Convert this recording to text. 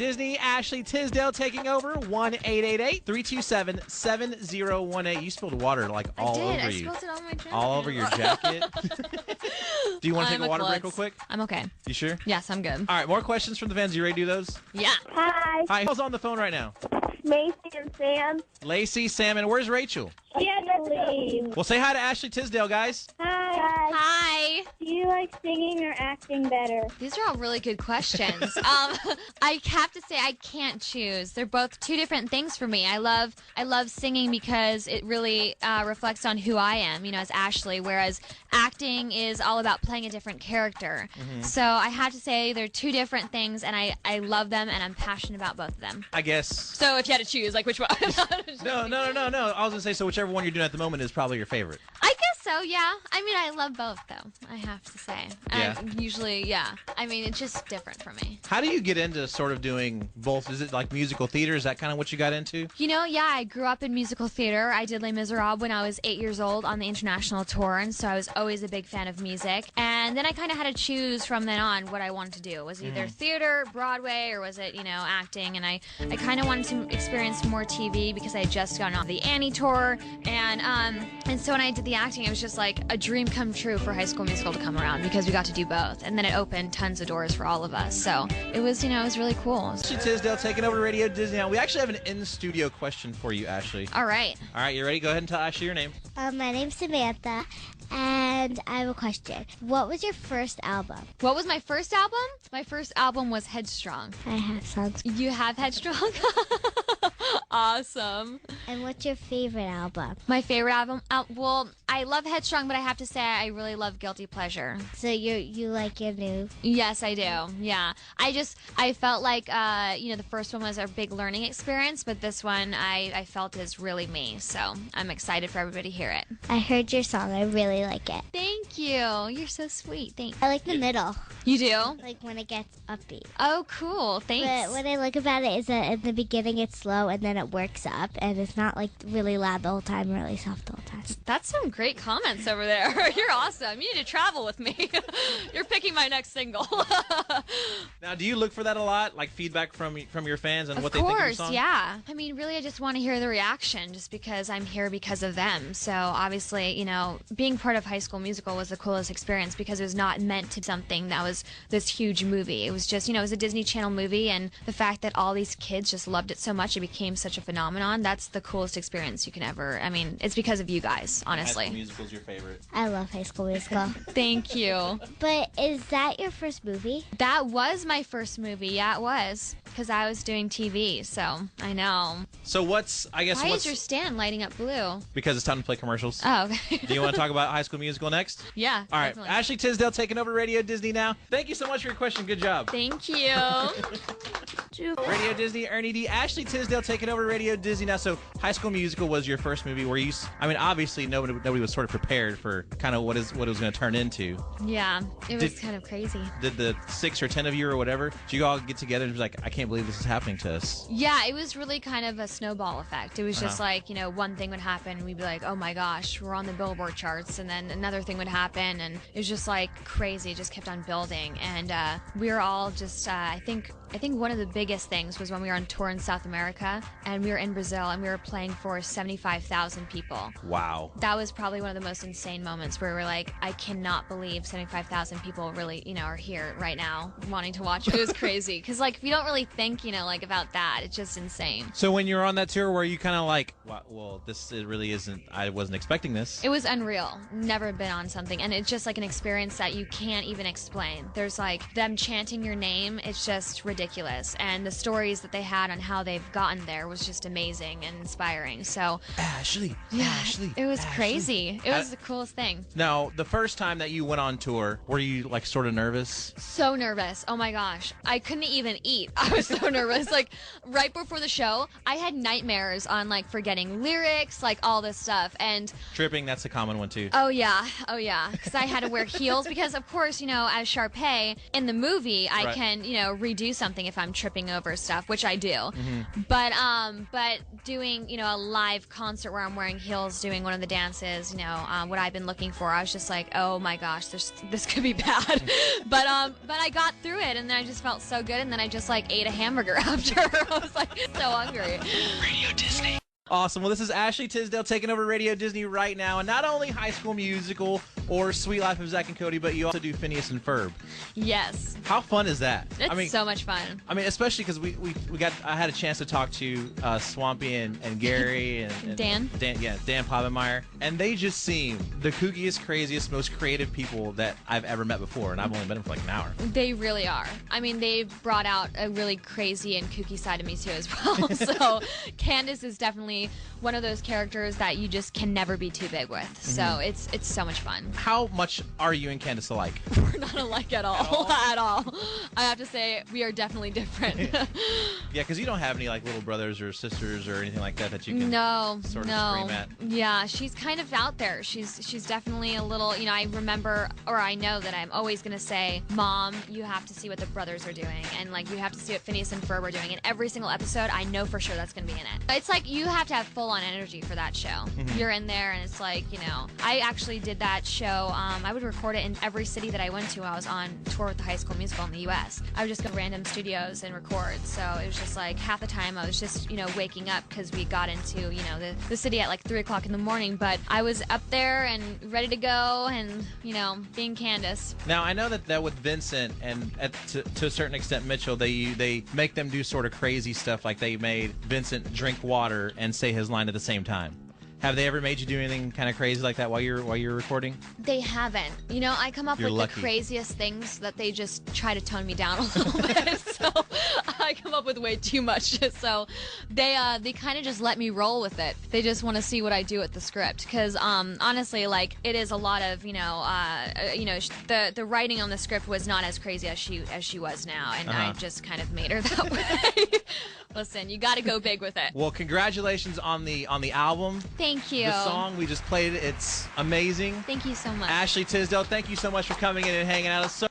Disney, Ashley Tisdale taking over. 1-888-327-7018. You spilled water like all over you. I spilled it on my jacket. All over your jacket. Do you want to take a water break real quick? I'm okay. You sure? Yes, I'm good. All right, more questions from the fans. You ready to do those? Yeah. Hi. Hi, who's on the phone right now? Macy and Sam. Lacey, Sam, and where's Rachel? Leave. Well, say hi to Ashley Tisdale, guys. Hi. Hi. Do you like singing or acting better? These are all really good questions. I have to say I can't choose. They're both two different things for me. I love singing because it really reflects on who I am, as Ashley, whereas acting is all about playing a different character. Mm-hmm. So I have to say they're two different things, and I love them, and I'm passionate about both of them. I guess. So if you had to choose, like, which one? No. I was going to say, so whichever one you're doing at the moment is probably your favorite. I guess so, yeah. I mean, I love both, though, I have to say. Yeah. Usually, yeah. I mean, it's just different for me. How do you get into sort of doing both? Is it like musical theater? Is that kind of what you got into? Yeah, I grew up in musical theater. I did Les Miserables when I was 8 years old on the international tour, and so I was always a big fan of music. And then I kind of had to choose from then on what I wanted to do. Was it either theater, Broadway, or was it, acting? And I kind of wanted to experience more TV because I had just gone on the Annie tour. And so when I did the acting, it was just like a dream come true for High School Musical to come around because we got to do both. And then it opened tons of doors for all of us. So it was, it was really cool. Ashley Tisdale taking over Radio Disney now. We actually have an in-studio question for you, Ashley. All right. All right, you ready? Go ahead and tell Ashley your name. My name's Samantha, and I have a question. What was your first album? What was my first album? My first album was Headstrong. I have songs. You have Headstrong? Awesome. And what's your favorite album? My favorite album? Well, I love Headstrong, but I have to say I really love Guilty Pleasure. So you like your new? Yes, I do. Yeah. I felt like, the first one was a big learning experience, but this one I felt is really me. So I'm excited for everybody to hear it. I heard your song. I really like it. Thank you. You're so sweet. Thanks. I like the middle. You do? Like when it gets upbeat. Oh, cool. Thanks. But what I like about it is that in the beginning it's slow and then it works up, and it's not like really loud the whole time, really soft the whole time. That's some great comments over there. You're awesome. You need to travel with me. You're picking my next single. Now, do you look for that a lot, like feedback from your fans and what they think of your song? Of course, yeah. I mean, really, I just want to hear the reaction just because I'm here because of them. So obviously, being part of High School Musical was the coolest experience because it was not meant to be something that was this huge movie. It was just, it was a Disney Channel movie, and the fact that all these kids just loved it so much, it became such a phenomenon. That's the coolest experience you can ever. I mean, it's because of you guys, honestly. High School Musical's your favorite. I love High School Musical. Thank you. But is that your first movie? That was my first movie. Yeah, it was. Because I was doing TV, so I know. So why is your stand lighting up blue? Because it's time to play commercials. Oh, okay. Do you want to talk about High School Musical next? Yeah. All right. Definitely. Ashley Tisdale taking over Radio Disney now. Thank you so much for your question. Good job. Thank you. Radio Disney, Ernie D. Ashley Tisdale taking over Radio Disney now. So High School Musical was your first movie where obviously nobody was sort of prepared for kind of what it was going to turn into. Yeah, it was kind of crazy. Did the 6 or 10 of you or whatever, did you all get together and be like, I can't believe this is happening to us? Yeah, it was really kind of a snowball effect. It was just like, one thing would happen and we'd be like, oh my gosh, we're on the Billboard charts, and then another thing would happen, and it was just like crazy. It just kept on building, and we were all just, I think one of the biggest things was when we were on tour in South America, and we were in Brazil, and we were playing for 75,000 people. Wow. That was probably one of the most insane moments where we were like, I cannot believe 75,000 people really, are here right now wanting to watch. It was crazy. Because, we don't really think, about that. It's just insane. So when you were on that tour, were you kind of like, well, it really isn't, I wasn't expecting this? It was unreal. Never been on something. And it's just like an experience that you can't even explain. There's them chanting your name. It's just ridiculous. And the stories that they had on how they've gotten there was just amazing and inspiring. So Ashley, it was crazy. It was the coolest thing. Now, the first time that you went on tour, were you sort of nervous? So nervous. Oh my gosh. I couldn't even eat. I was so nervous. Right before the show, I had nightmares on forgetting lyrics, all this stuff. And tripping, that's a common one too. Oh yeah. Because I had to wear heels because of course, as Sharpay in the movie, I can, redo something if I'm tripping over stuff, which I do. Mm-hmm. But doing, a live concert where I'm wearing heels doing one of the dances, what I've been looking for, I was just like, oh my gosh, this could be bad. But I got through it, and then I just felt so good, and then I just ate a a hamburger after. I was like so hungry. Radio Disney. Awesome. Well, this is Ashley Tisdale taking over Radio Disney right now. And not only High School Musical or Sweet Life of Zack and Cody, but you also do Phineas and Ferb. Yes. How fun is that? It's so much fun. I mean, especially because I had a chance to talk to Swampy and Gary and Dan Povenmire, and they just seem the kookiest, craziest, most creative people that I've ever met before, and I've only met them for like an hour. They really are. I mean, they brought out a really crazy and kooky side of me too as well. So Candace is definitely one of those characters that you just can never be too big with. So it's so much fun. How much are you and Candace alike? We're not alike at all. At all. I have to say, we are definitely different. Yeah, because you don't have any like little brothers or sisters or anything like that you can sort of scream at. Yeah, she's kind of out there. She's definitely a little, I remember, or I know that I'm always going to say, Mom, you have to see what the brothers are doing. And like, you have to see what Phineas and Ferb are doing. And every single episode, I know for sure that's going to be in it. It's like, you have to have full-on energy for that show. You're in there, and it's like, I actually did that show. I would record it in every city that I went to. I was on tour with the High School Musical in the U.S. I would just go to random studios and record. So it was just like half the time I was just, waking up because we got into, the city at like 3 o'clock in the morning. But I was up there and ready to go and, being Candace. Now, I know that with Vincent and to a certain extent Mitchell, they make them do sort of crazy stuff, like they made Vincent drink water and say his line at the same time. Have they ever made you do anything kind of crazy like that while you're recording? They haven't. I come up with lucky. The craziest things that they just try to tone me down a little bit. So I come up with way too much. So they kind of just let me roll with it. They just want to see what I do with the script. Because honestly, like, it is a lot of the writing on the script was not as crazy as she was now, and I just kind of made her that way. Listen, you got to go big with it. Well, congratulations on the album. Thank you. The song we just played, it's amazing. Thank you so much. Ashley Tisdale, thank you so much for coming in and hanging out.